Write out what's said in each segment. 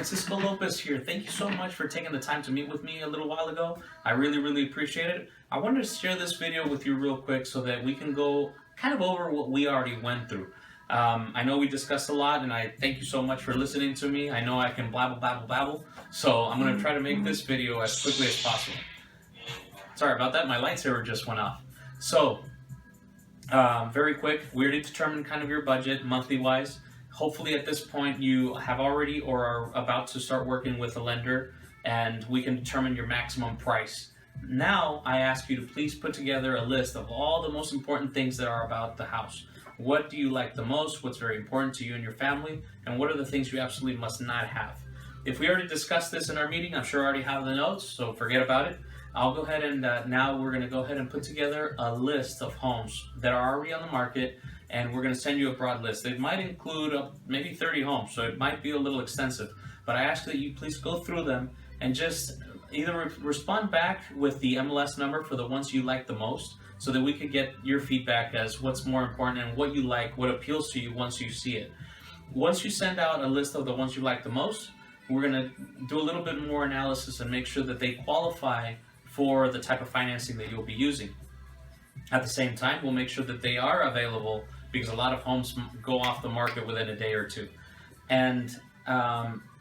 Francisco Lopez here. Thank you so much for taking the time to meet with me a little while ago. I really appreciate it. I wanted to share this video with you real quick so that we can go kind of over what we already went through. I know we discussed a lot, and I thank you so much for listening to me. I know I can babble, so I'm going to try to make this video as quickly as possible. Sorry about that, my lightsaber just went off. So, very quick, we already determined kind of your budget monthly wise. Hopefully at this point you have already or are about to start working with a lender, and we can determine your maximum price. Now I ask you to please put together a list of all the most important things that are about the house. What do you like the most? What's very important to you and your family? And what are the things you absolutely must not have? If we already discussed this in our meeting, I'm sure I already have the notes, so forget about it. I'll go ahead and now we're going to go ahead and put together a list of homes that are already on the market, and we're going to send you a broad list. It might include maybe 30 homes, so it might be a little extensive, but I ask that you please go through them and just either respond back with the MLS number for the ones you like the most, so that we could get your feedback as what's more important and what you like, what appeals to you once you see it. Once you send out a list of the ones you like the most, we're going to do a little bit more analysis and make sure that they qualify for the type of financing that you'll be using. At the same time, we'll make sure that they are available, because a lot of homes go off the market within a day or two. And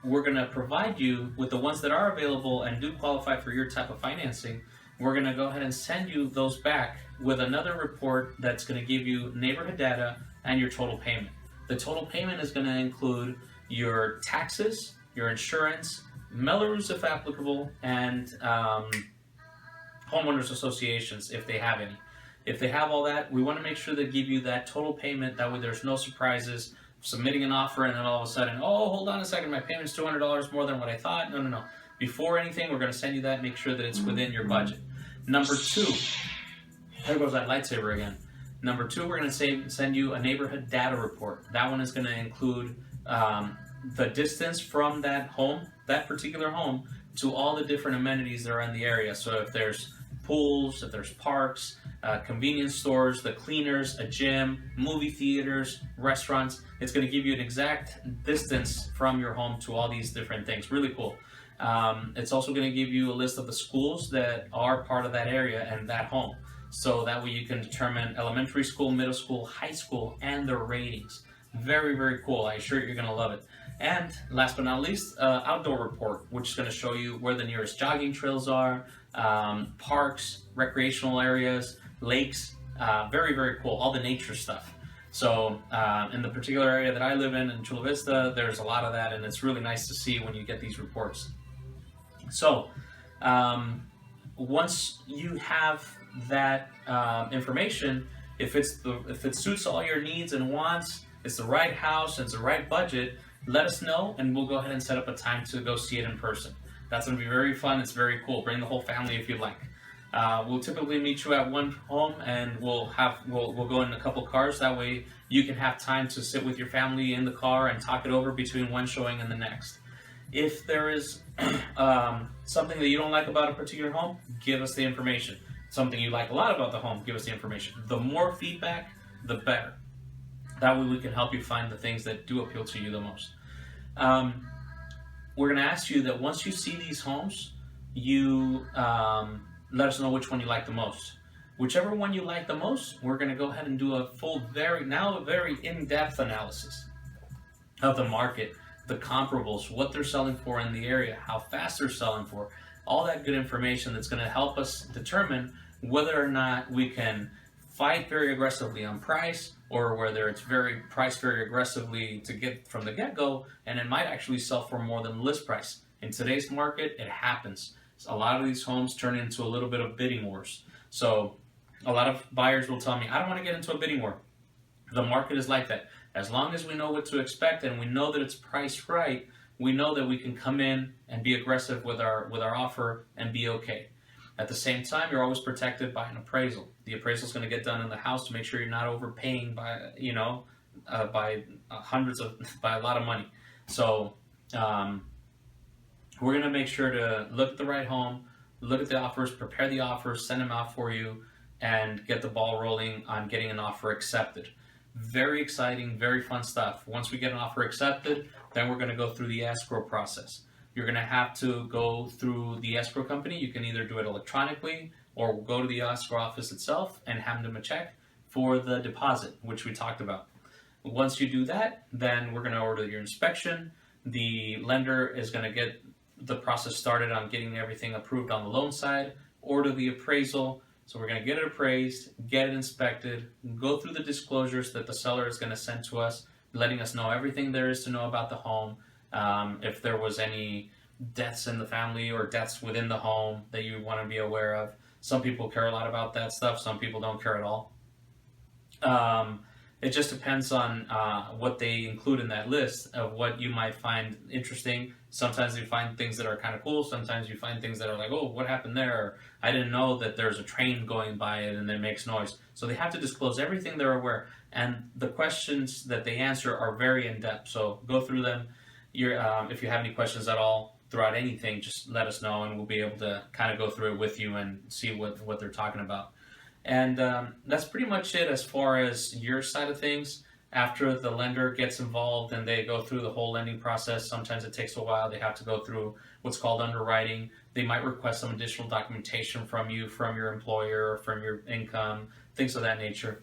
we're going to provide you with the ones that are available and do qualify for your type of financing. We're going to go ahead and send you those back with another report that's going to give you neighborhood data and your total payment. The total payment is going to include your taxes, your insurance, Melrose if applicable, and homeowners associations if they have any. If they have all that, we want to make sure they give you that total payment. That way there's no surprises, submitting an offer and then all of a sudden, oh, hold on a second, my payment's $200 more than what I thought. No. Before anything, we're going to send you that, make sure that it's within your budget. Number two, there goes that lightsaber again. Number two, we're going to send you a neighborhood data report. That one is going to include the distance from that home, that particular home, to all the different amenities that are in the area. So if there's pools, if there's parks, convenience stores, the cleaners, a gym, movie theaters, restaurants, it's going to give you an exact distance from your home to all these different things. Really cool. It's also going to give you a list of the schools that are part of that area and that home. So that way you can determine elementary school, middle school, high school, and their ratings. Very cool. I assure you you're going to love it. And last but not least, outdoor report, which is going to show you where the nearest jogging trails are, parks, recreational areas, lakes. Very cool. All the nature stuff. So in the particular area that I live in Chula Vista, there's a lot of that, and it's really nice to see when you get these reports. So once you have that information, if it suits all your needs and wants, it's the right house, it's the right budget, let us know and we'll go ahead and set up a time to go see it in person. That's going to be very fun. It's very cool. Bring the whole family if you'd like. We'll typically meet you at one home, and we'll go in a couple cars. That way you can have time to sit with your family in the car and talk it over between one showing and the next. If there is something that you don't like about a particular home, give us the information. Something you like a lot about the home, give us the information. The more feedback, the better. That way we can help you find the things that do appeal to you the most. We're going to ask you that once you see these homes, you let us know which one you like the most. Whichever one you like the most, we're going to go ahead and do a very in-depth analysis of the market, the comparables, what they're selling for in the area, how fast they're selling for, all that good information that's going to help us determine whether or not we can fight very aggressively on price, or whether it's priced very aggressively to get from the get-go, and it might actually sell for more than list price. In today's market, it happens. A lot of these homes turn into a little bit of bidding wars. So a lot of buyers will tell me, I don't want to get into a bidding war. The market is like that. As long as we know what to expect and we know that it's priced right, we know that we can come in and be aggressive with our offer and be okay. At the same time, you're always protected by an appraisal. The appraisal is going to get done in the house to make sure you're not overpaying by a lot of money. So we're going to make sure to look at the right home, look at the offers, prepare the offers, send them out for you, and get the ball rolling on getting an offer accepted. Very exciting, very fun stuff. Once we get an offer accepted, then we're going to go through the escrow process. You're going to have to go through the escrow company. You can either do it electronically or go to the escrow office itself and hand them a check for the deposit, which we talked about. Once you do that, then we're going to order your inspection. The lender is going to get the process started on getting everything approved on the loan side, order the appraisal. So we're going to get it appraised, get it inspected, go through the disclosures that the seller is going to send to us, letting us know everything there is to know about the home. If there was any deaths in the family or deaths within the home that you want to be aware of. Some people care a lot about that stuff. Some people don't care at all. It just depends on what they include in that list of what you might find interesting. Sometimes you find things that are kind of cool. Sometimes you find things that are like, oh, what happened there? Or, I didn't know that there's a train going by it and it makes noise. So they have to disclose everything they're aware. And the questions that they answer are very in-depth. So go through them. If you have any questions at all throughout anything, just let us know and we'll be able to kind of go through it with you and see what they're talking about. And that's pretty much it as far as your side of things. After the lender gets involved and they go through the whole lending process, sometimes it takes a while. They have to go through what's called underwriting. They might request some additional documentation from you, from your employer, from your income, things of that nature.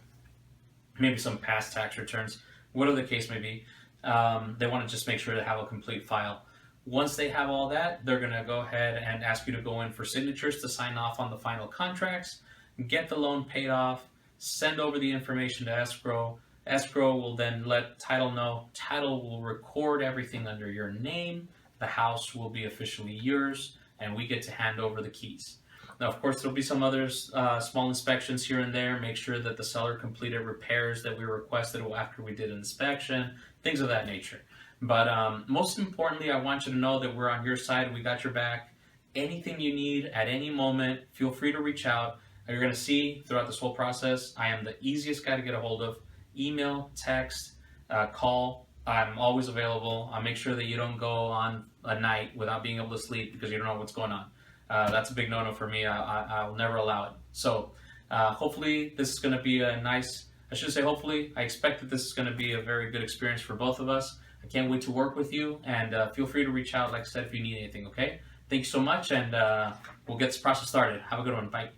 Maybe some past tax returns, whatever the case may be. They want to just make sure to have a complete file. Once they have all that, they're going to go ahead and ask you to go in for signatures to sign off on the final contracts, get the loan paid off, send over the information to escrow. Escrow will then let title know. Title will record everything under your name. The house will be officially yours, and we get to hand over the keys. Now, of course, there'll be some other small inspections here and there. Make sure that the seller completed repairs that we requested after we did an inspection, things of that nature. But most importantly, I want you to know that we're on your side. We got your back. Anything you need at any moment, feel free to reach out. You're going to see throughout this whole process, I am the easiest guy to get a hold of. Email, text, call. I'm always available. I'll make sure that you don't go on a night without being able to sleep because you don't know what's going on. That's a big no-no for me. I'll never allow it. So hopefully this is going to be a nice, I should say hopefully, I expect that this is going to be a very good experience for both of us. I can't wait to work with you, and feel free to reach out, like I said, if you need anything, okay? Thank you so much, and we'll get this process started. Have a good one. Bye.